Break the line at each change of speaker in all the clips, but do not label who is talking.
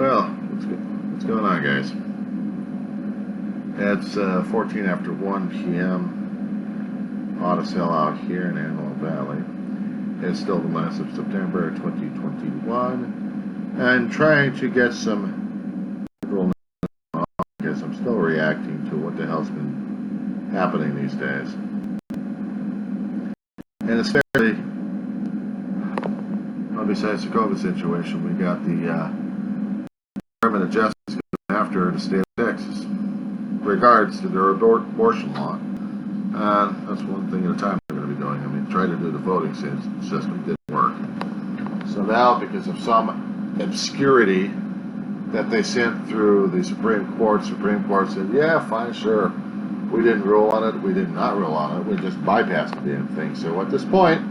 Well, what's going on, guys? It's 14 after 1 p.m. Hot as hell out here in Antelope Valley. It's still the last of September 2021. And trying to get some because I'm still reacting to what the hell's been happening these days. And especially, besides the COVID situation, we got the Department of Justice going after the state of Texas regards to their abortion law. And that's one thing at a time they're going to be doing. I mean, try to do the voting system, didn't work. So now, because of some obscurity that they sent through the Supreme Court said, yeah, fine, sure. We didn't rule on it. We did not rule on it. We just bypassed the damn thing. So at this point,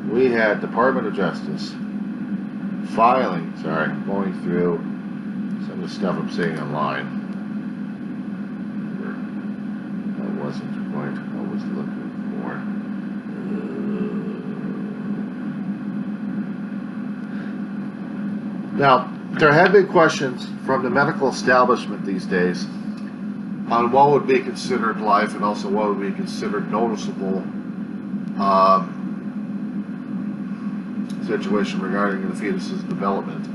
we had Department of Justice going through some of the stuff I'm seeing online. That wasn't quite what I was looking for. Now, there have been questions from the medical establishment these days on what would be considered life and also what would be considered noticeable situation regarding the fetus's development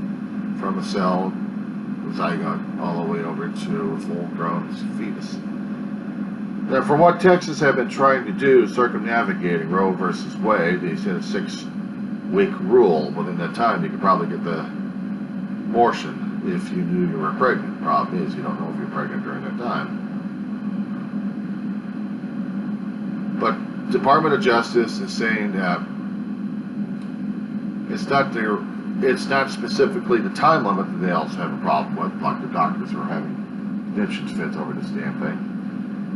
from a cell, the zygote, all the way over to a full-grown fetus. Now, from what Texas have been trying to do, circumnavigating Roe versus Wade, they said a 6-week rule. Within that time, you could probably get the abortion if you knew you were pregnant. Problem is, you don't know if you're pregnant during that time. But Department of Justice is saying that it's not specifically the time limit that they also have a problem with, like the doctors who are having conniption fits over this damn thing.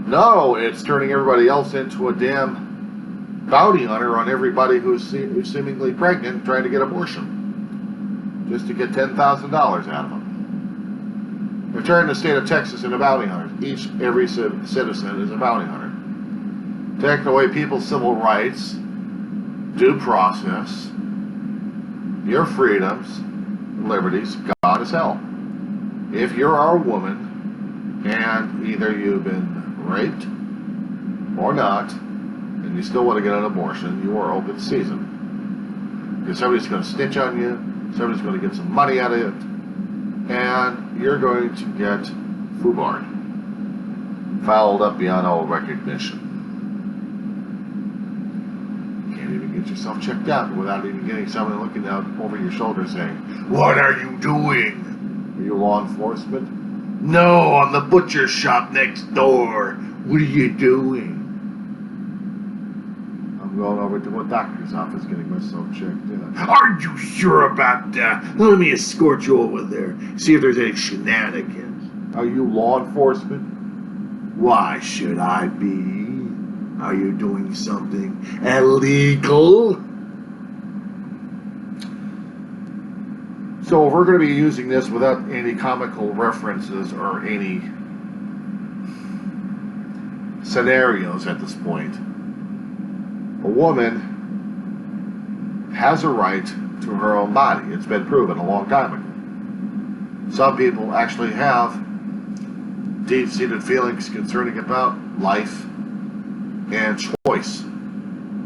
No, it's turning everybody else into a damn bounty hunter on everybody who's seemingly pregnant and trying to get abortion, just to get $10,000 out of them. They're turning the state of Texas into bounty hunters. Every citizen is a bounty hunter. Taking away people's civil rights, due process, your freedoms, liberties, God is hell. If you are a woman and either you've been raped or not, and you still want to get an abortion, you are open season. Because somebody's going to snitch on you, somebody's going to get some money out of it, and you're going to get foobarred, fouled up beyond all recognition. Get yourself checked out without even getting someone looking out over your shoulder saying, "What are you doing? Are you law enforcement?" "No, I'm the butcher shop next door. What are you doing?" "I'm going over to a doctor's office getting myself checked out." "Are you sure about that? Let me escort you over there, see if there's any shenanigans." "Are you law enforcement?" "Why should I be? Are you doing something illegal?" So if we're going to be using this without any comical references or any scenarios at this point, a woman has a right to her own body. It's been proven a long time ago. Some people actually have deep-seated feelings concerning about life and choice.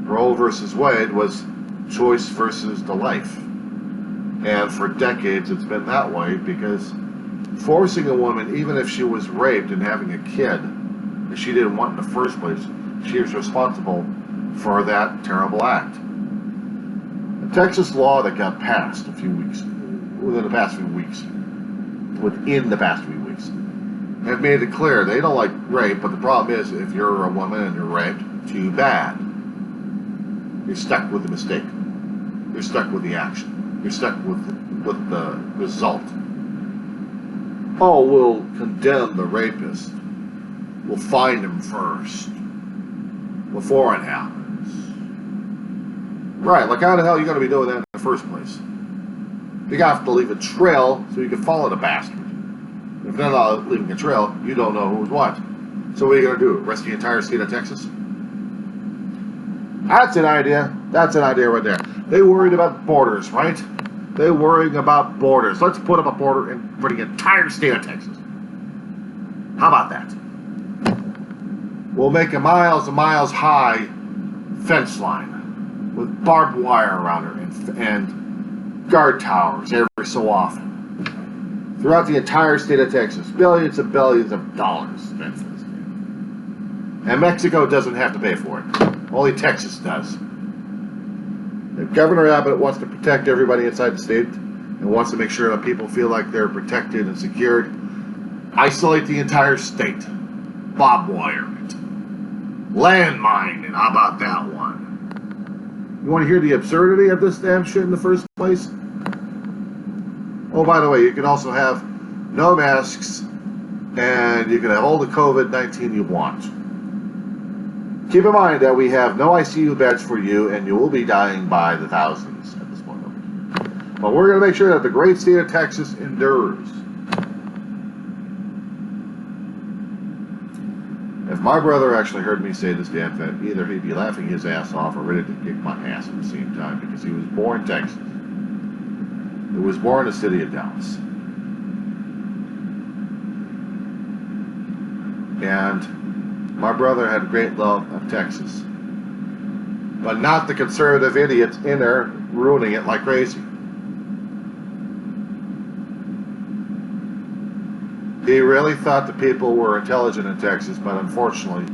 Roe versus Wade was choice versus the life. And for decades it's been that way, because forcing a woman, even if she was raped and having a kid that she didn't want in the first place, she was responsible for that terrible act. The Texas law that got passed within the past few weeks, have made it clear they don't like rape, but the problem is if you're a woman and you're raped, too bad. You're stuck with the mistake. You're stuck with the action. You're stuck with the result. Oh, we'll condemn the rapist. We'll find him first before it happens. Right, like how the hell are you going to be doing that in the first place? You have to leave a trail so you can follow the bastard. If they're not leaving a trail, you don't know who's what. So what are you going to do? Arrest the entire state of Texas? That's an idea. That's an idea right there. They worried about borders, right? They're worrying about borders. Let's put up a border for the entire state of Texas. How about that? We'll make a miles and miles high fence line with barbed wire around her and guard towers every so often. Throughout the entire state of Texas, billions and billions of dollars spent for this thing. And Mexico doesn't have to pay for it. Only Texas does. If Governor Abbott wants to protect everybody inside the state and wants to make sure that people feel like they're protected and secured, isolate the entire state. Barbed wire it. Landmine it. How about that one? You want to hear the absurdity of this damn shit in the first place? Oh, by the way, you can also have no masks and you can have all the COVID-19 you want. Keep in mind that we have no ICU beds for you and you will be dying by the thousands at this point over here. But we're going to make sure that the great state of Texas endures. If my brother actually heard me say this damn thing, either he'd be laughing his ass off or ready to kick my ass at the same time because he was born in Texas. He was born in the city of Dallas. And my brother had a great love of Texas. But not the conservative idiots in there ruining it like crazy. He really thought the people were intelligent in Texas, but unfortunately,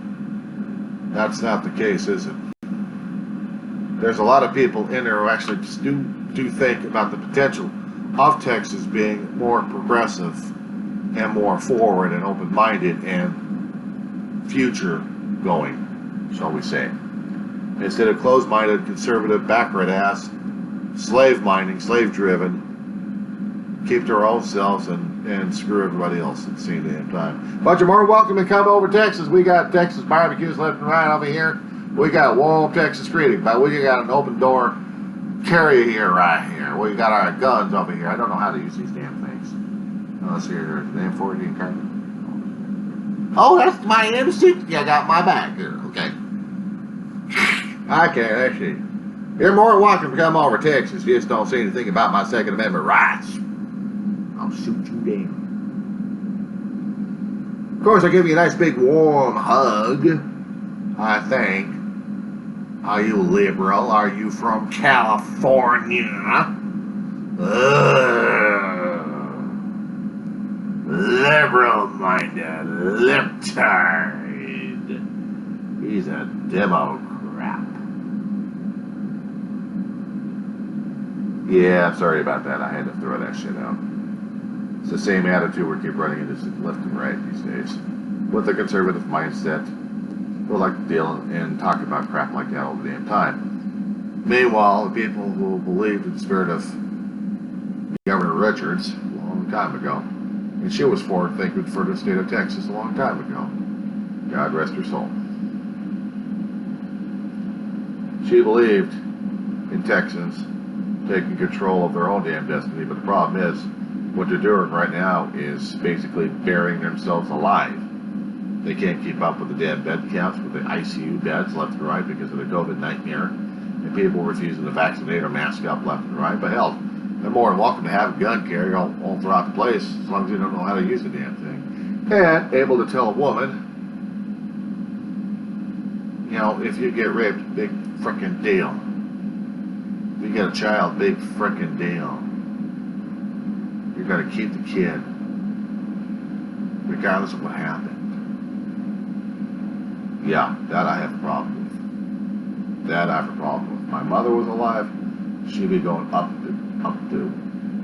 that's not the case, is it? There's a lot of people in there who actually just do think about the potential of Texas being more progressive and more forward and open-minded and future-going, shall we say. Instead of closed-minded, conservative, backward-ass, slave-minding, slave-driven, keep to our own selves and screw everybody else at the same damn time. But you're more welcome to come over to Texas. We got Texas barbecues left and right over here. We got warm Texas greeting, but we got an open door carrier here right here. We got our guns over here. I don't know how to use these damn things. Let's see here. There's the name for it. Oh, that's my MC. Yeah, I got my back here. Okay. I can't actually. You're more welcome to come over to Texas. You just don't say anything about my Second Amendment rights. I'll shoot you down. Of course, I'll give you a nice big warm hug, I think. Are you liberal? Are you from California? Liberal-minded, libtard. He's a Democrat. Yeah, I'm sorry about that. I had to throw that shit out. It's the same attitude we keep running into left and right these days. With a conservative mindset, we'll like to deal and talk about crap like that all the damn time. Meanwhile, the people who believed in the spirit of Governor Richards a long time ago, and she was forward thinking for the state of Texas a long time ago. God rest her soul. She believed in Texans taking control of their own damn destiny, but the problem is, what they're doing right now is basically burying themselves alive. They can't keep up with the damn bed counts, with the ICU beds left and right because of the COVID nightmare, and people refusing to vaccinate or mask up left and right. But hell, they're more than welcome to have a gun carry all throughout the place, as long as they don't know how to use the damn thing. And able to tell a woman, you know, if you get raped, big frickin' deal. If you get a child, big frickin' deal. You're going to keep the kid, regardless of what happened. Yeah, that I have a problem with. That I have a problem with. My mother was alive, she'd be going up the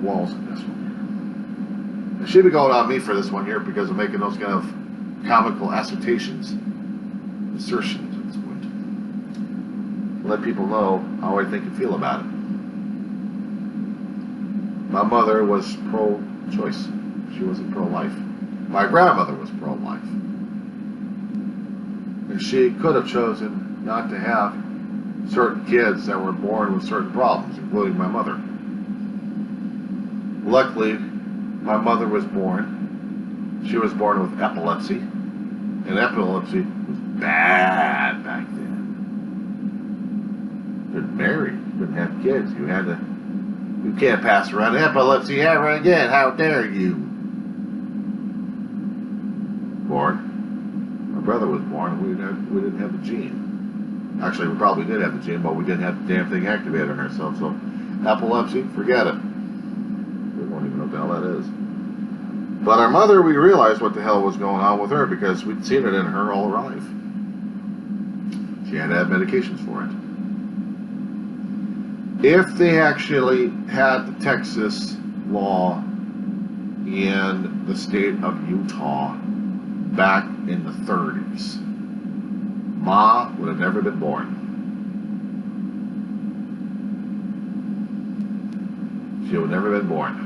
walls in this one here. And she'd be going on me for this one here because of making those kind of comical assertions, assertions at this point. Let people know how I think and feel about it. My mother was pro-choice. She wasn't pro-life. My grandmother was pro-life. And she could have chosen not to have certain kids that were born with certain problems, including my mother. Luckily, my mother was born. She was born with epilepsy. And epilepsy was bad back then. Couldn't marry, couldn't have kids. You had to You can't pass around epilepsy ever again. How dare you? Born. My brother was born and we didn't have the gene. Actually, we probably did have the gene, but we didn't have the damn thing activated in ourselves. So, epilepsy, forget it. We won't even know what the hell that is. But our mother, we realized what the hell was going on with her because we'd seen it in her all her life. She had to have medications for it. If they actually had the Texas law in the state of Utah back in the 30s, Ma would have never been born. She would have never been born.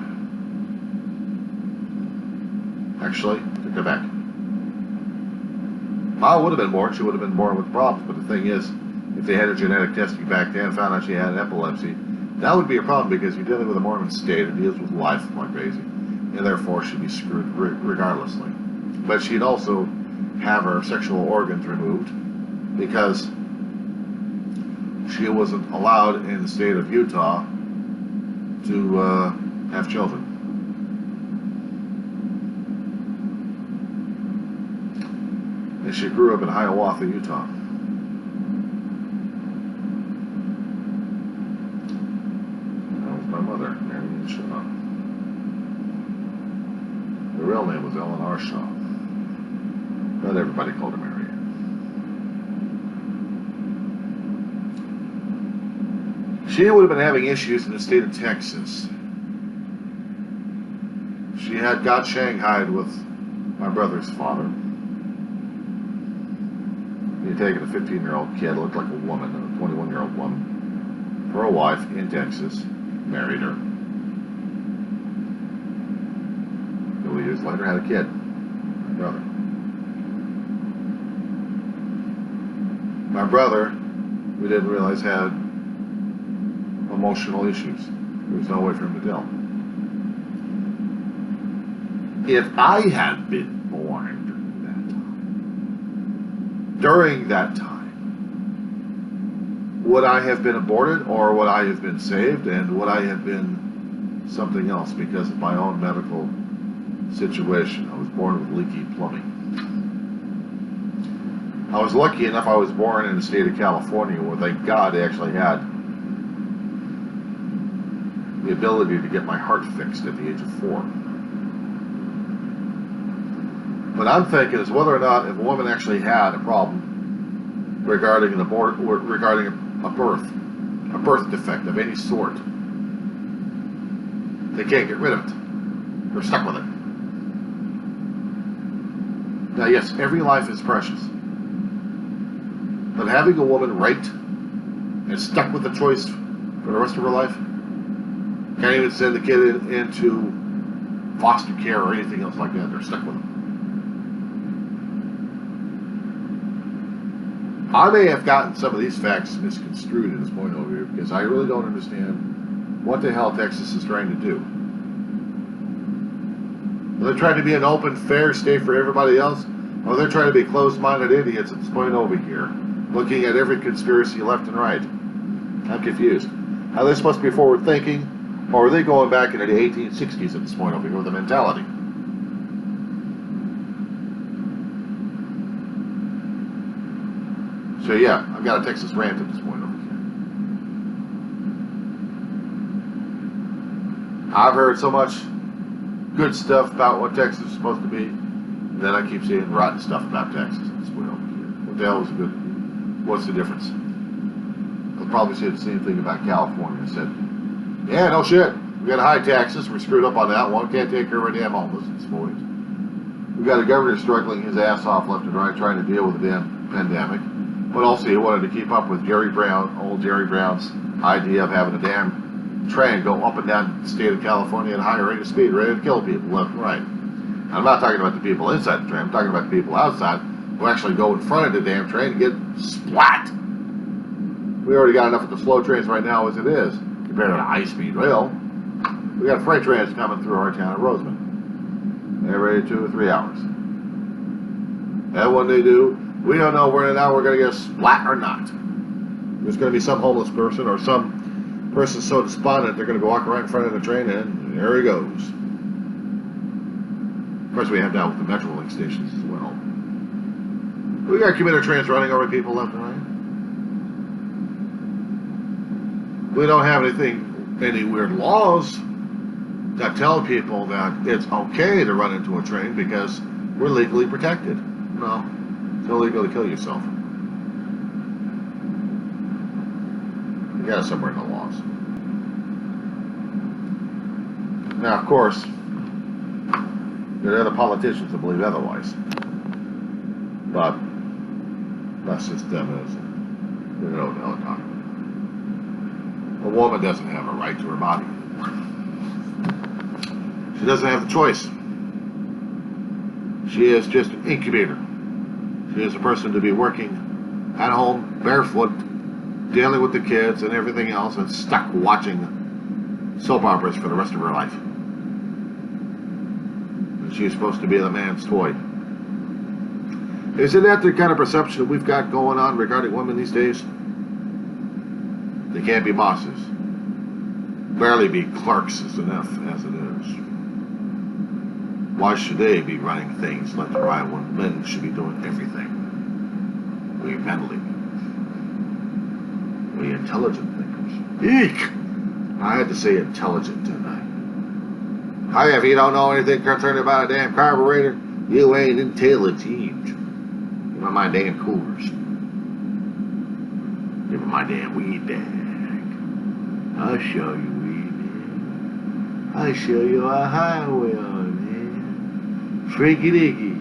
Actually, take it back. Ma would have been born. She would have been born with problems. But the thing is, if they had a genetic testing back then and found out she had epilepsy, that would be a problem because you're dealing with a Mormon state that deals with life like crazy, and therefore she'd be screwed regardlessly. But she'd also have her sexual organs removed because she wasn't allowed in the state of Utah to have children. And she grew up in Hiawatha, Utah. That was my mother, Marion Shaw. The real name was Eleanor Shaw. But everybody called her Marion. She would have been having issues in the state of Texas. She had got shanghaied with my brother's father. He had taken a 15-year-old kid, looked like a woman, a 21-year-old woman, for a wife in Texas, married her. A couple years later, had a kid, my brother. My brother, we didn't realize, had emotional issues. There was no way for him to tell. If I had been born during that time, would I have been aborted or would I have been saved, and would I have been something else because of my own medical situation? I was born with leaky plumbing. I was lucky enough I was born in the state of California where, thank God, they actually had the ability to get my heart fixed at the age of 4. What I'm thinking is whether or not if a woman actually had a problem regarding a birth defect of any sort, they can't get rid of it. They're stuck with it. Now, yes, every life is precious. But having a woman raped and stuck with the choice for the rest of her life, can't even send the kid into foster care or anything else like that. They're stuck with them. I may have gotten some of these facts misconstrued at this point over here because I really don't understand what the hell Texas is trying to do. Are they trying to be an open, fair state for everybody else? Or they're trying to be closed-minded idiots at this point over here, looking at every conspiracy left and right? I'm confused. Are they supposed to be forward-thinking, or are they going back into the 1860s at this point over here with the mentality? So yeah, I've got a Texas rant at this point over here. I've heard so much good stuff about what Texas is supposed to be, and then I keep seeing rotten stuff about Texas at this point over here. What the hell is good? What's the difference? I'll probably say the same thing about California. I said, yeah, no shit. We got high taxes. We're screwed up on that one. Can't take care of our damn homeless at this point. We've got a governor struggling his ass off left and right trying to deal with the damn pandemic. But also he wanted to keep up with Jerry Brown, old Jerry Brown's idea of having a damn train go up and down the state of California at a higher rate of speed, ready to kill people left and right. And I'm not talking about the people inside the train. I'm talking about the people outside who actually go in front of the damn train and get splat. We already got enough of the slow trains right now as it is, compared to the high-speed rail. We got freight trains coming through our town of Roseman every 2 or 3 hours. And when they do, we don't know whether or not we're going to get a splat or not. There's going to be some homeless person or some person's so despondent they're going to be walking right in front of the train, and there he goes. Of course, we have that with the Metrolink stations as well. We got commuter trains running over people left and right. We don't have any weird laws that tell people that it's okay to run into a train because we're legally protected. No, it's illegal to kill yourself. You got it somewhere in the laws. Now, of course, there are other politicians that believe otherwise. But that's just them as you know what I'm talking about. A woman doesn't have a right to her body. She doesn't have the choice. She is just an incubator. She is a person to be working at home, barefoot, dealing with the kids and everything else, and stuck watching soap operas for the rest of her life. And she's supposed to be the man's toy. Isn't that the kind of perception we've got going on regarding women these days? They can't be bosses. Barely be clerks is enough as it is. Why should they be running things left and right when men should be doing everything? We mentally, we intelligent thinkers. Eek! I had to say intelligent, didn't I? If you don't know anything concerning about a damn carburetor, you ain't intelligent. Give me my damn coolers. Give me my damn weed bag. I'll show you weed bag. I'll show you a highway on it. Freaky dicky.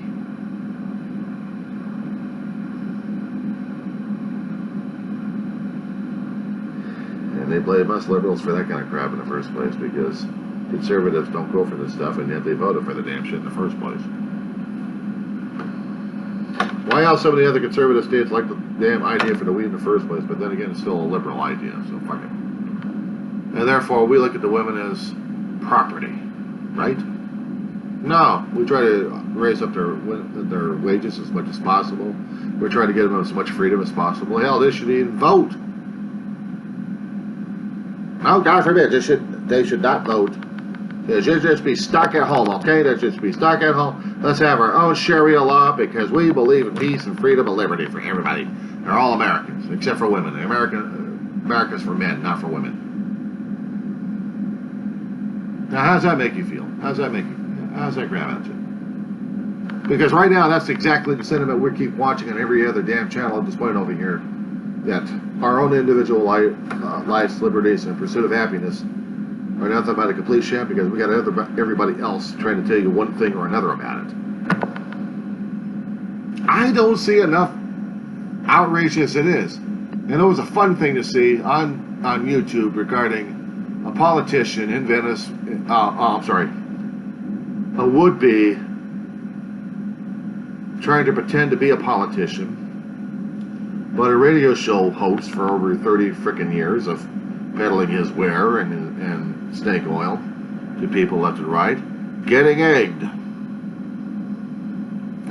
And they blame us liberals for that kind of crap in the first place because conservatives don't go for this stuff, and yet they voted for the damn shit in the first place. Why else some of the other conservative states like the damn idea for the weed in the first place, but then again it's still a liberal idea, so fuck it. And therefore we look at the women as property, right? No, we try to raise up their wages as much as possible. We try to get them as much freedom as possible. Hell, they should even vote. No, God forbid, they should not vote. They should just be stuck at home, okay? They should just be stuck at home. Let's have our own Sharia law because we believe in peace and freedom and liberty for everybody. They're all Americans, except for women. America's for men, not for women. Now, how does that make you feel? How does that grab at you? Because right now, that's exactly the sentiment we keep watching on every other damn channel displayed over here. That our own individual lives, liberties, and pursuit of happiness are nothing but a complete sham because we got everybody else trying to tell you one thing or another about it. I don't see enough outrage as it is. And it was a fun thing to see on YouTube regarding a politician in Venice, a would-be trying to pretend to be a politician, but a radio show host for over 30 frickin' years of peddling his ware and snake oil to people left and right, getting egged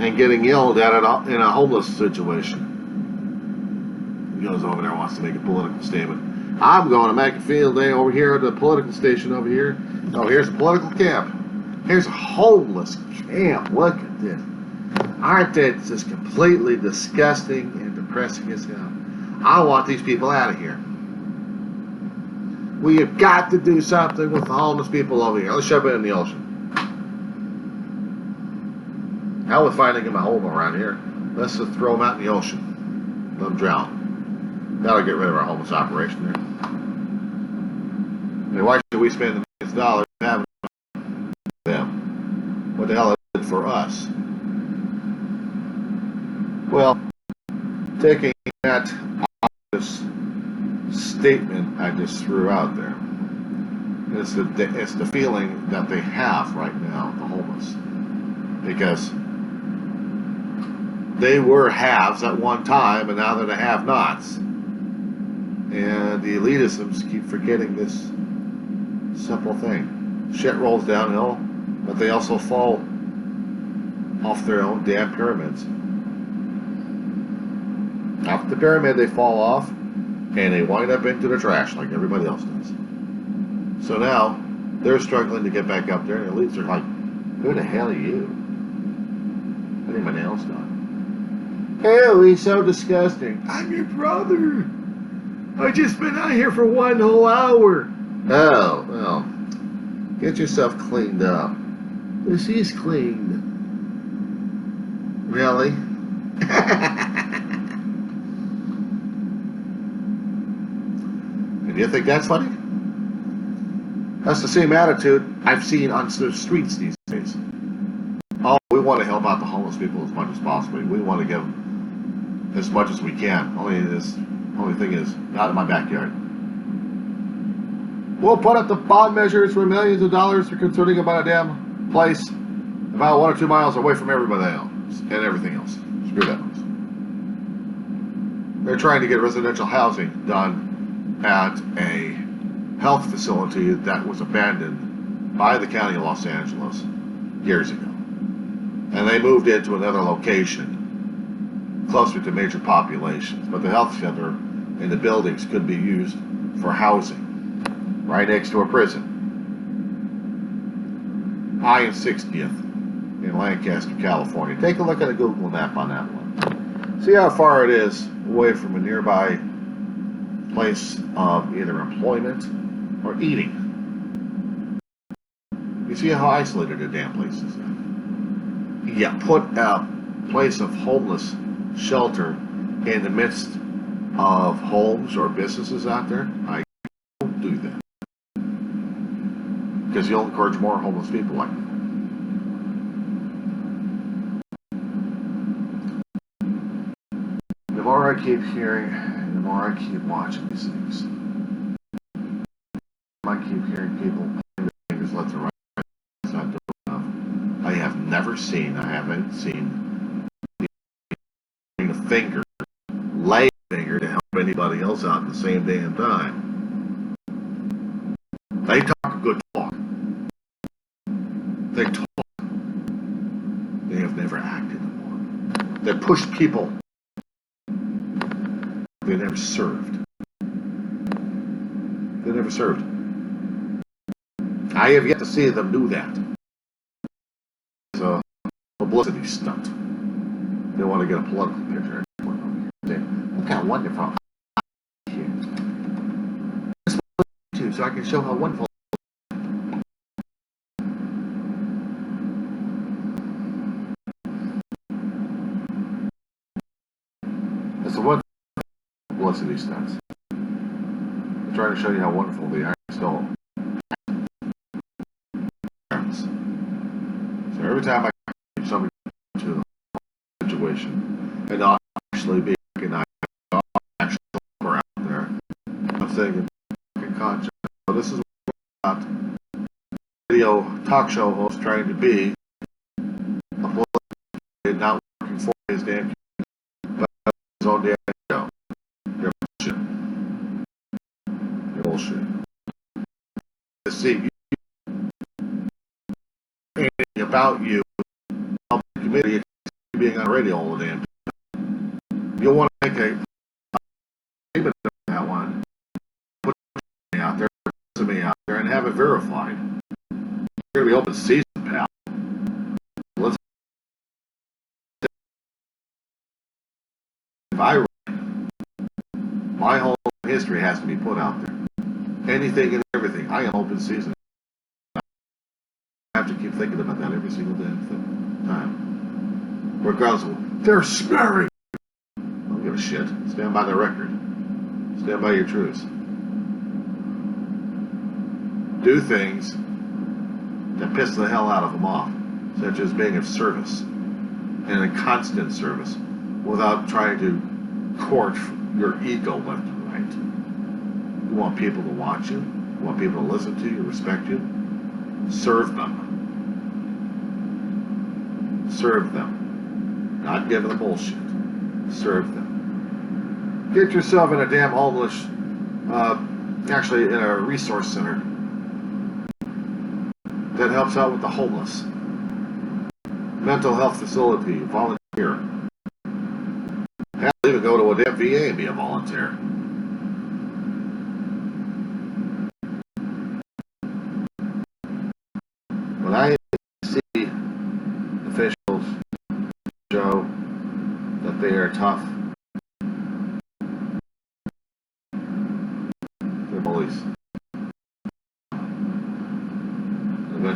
and getting yelled at in a homeless situation. He goes over there and wants to make a political statement. I'm going to make a field day over here at the political station over here. Oh, here's a political camp. Here's a homeless camp. Look at this. Aren't they just completely disgusting and depressing as hell? I want these people out of here. We have got to do something with the homeless people over here. Let's shove it in the ocean. Hell with finding them a home around here. Let's just throw them out in the ocean. Let them drown. That'll get rid of our homeless operation there. I mean, why should we spend the millions of dollars having them? What the hell is it for us? Well, taking that obvious statement I just threw out there, it's the feeling that they have right now, the homeless, because they were haves at one time, and now they're the have-nots. And the elitisms keep forgetting this simple thing. Shit rolls downhill, but they also fall off their own damn pyramids. Off the pyramid they fall off, and they wind up into the trash like everybody else does. So now they're struggling to get back up there, and at least they're like, who the hell are you? I need my nails done. Oh, he's so disgusting. I'm your brother. I just been out here for 1 whole hour. Oh, well, get yourself cleaned up. This is cleaned. Really? And you think that's funny? That's the same attitude I've seen on the streets these days. Oh, we want to help out the homeless people as much as possible. We want to give them as much as we can. Only thing is, not in my backyard. We'll put up the bond measures for millions of dollars for concerning about a damn place about 1 or 2 miles away from everybody else and everything else. Screw that else. They're trying to get residential housing done at a health facility that was abandoned by the county of Los Angeles years ago. And they moved into another location closer to major populations. But the health center and the buildings could be used for housing right next to a prison. I and 60th in Lancaster, California. Take a look at a Google map on that one. See how far it is away from a nearby place of either employment or eating. You see how isolated the damn place is. Yeah, put a place of homeless shelter in the midst of homes or businesses out there. I don't do that. Because you'll encourage more homeless people like that. The more I keep hearing, the more I keep watching these things. I keep hearing people pointing their fingers left and right. It's not doing enough. I haven't seen a finger, lay a finger to help anybody else out at the same damn time. They talk a good talk. They talk. They have never acted upon. They push people. They never served. They never served. I have yet to see them do that. It's a publicity stunt. They want to get a political picture. Look how wonderful. So I can show how wonderful. It's a wonderful publicity stunts. I'm trying to show you how wonderful they are. Still. So every time I get somebody to a situation and not actually be recognized, not actually out there, I'm thinking, conscious. So this is what video talk show host trying to be a political, not working for his damn but his own damn show. You're bullshit. You're bullshit. To see you anything about you on the committee being on the radio all the damn time. You'll want to make a statement of that one, put me out there, me out there, and have it verified. You're going to be open season, pal. Let's. If I write, my whole history has to be put out there. Anything and everything. I am open season. I have to keep thinking about that every single time. Regardless of they're smearing. I don't give a shit. Stand by the record. Stand by your truths. Do things that piss the hell out of them off, such as being of service and in constant service without trying to court your ego left and right. You want people to watch you. You want people to listen to you, respect you. Serve them. Serve them. Not give them bullshit. Serve them. Get yourself in a damn homeless, actually in a resource center that helps out with the homeless. Mental health facility, volunteer. Hell, even go to a damn VA and be a volunteer.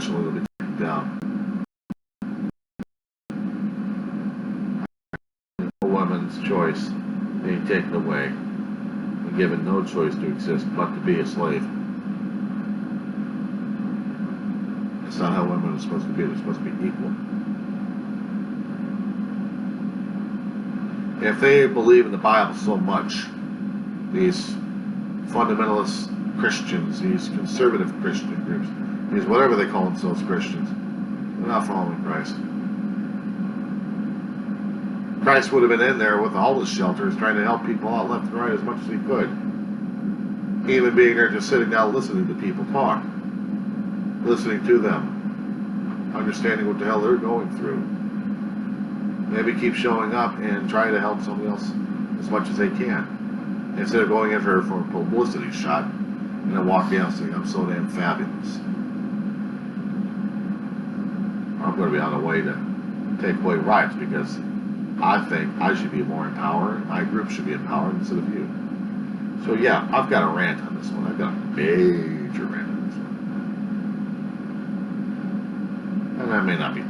eventually they'll be taken down. A woman's choice being taken away and given no choice to exist but to be a slave. It's not how women are supposed to be. They're supposed to be equal. If they believe in the Bible so much, these fundamentalist Christians, these conservative Christian groups, these whatever they call themselves Christians, they're not following Christ. Christ would have been in there with the homeless shelters trying to help people out left and right as much as he could. Even being there just sitting down listening to people talk. Listening to them. Understanding what the hell they're going through. Maybe keep showing up and trying to help somebody else as much as they can. Instead of going in for a publicity shot and then walk down saying, I'm so damn fabulous. I'm going to be on the way to take away rights because I think I should be more empowered. My group should be empowered instead of you. So yeah, I've got a rant on this one. I've got a major rant on this one. And I may not be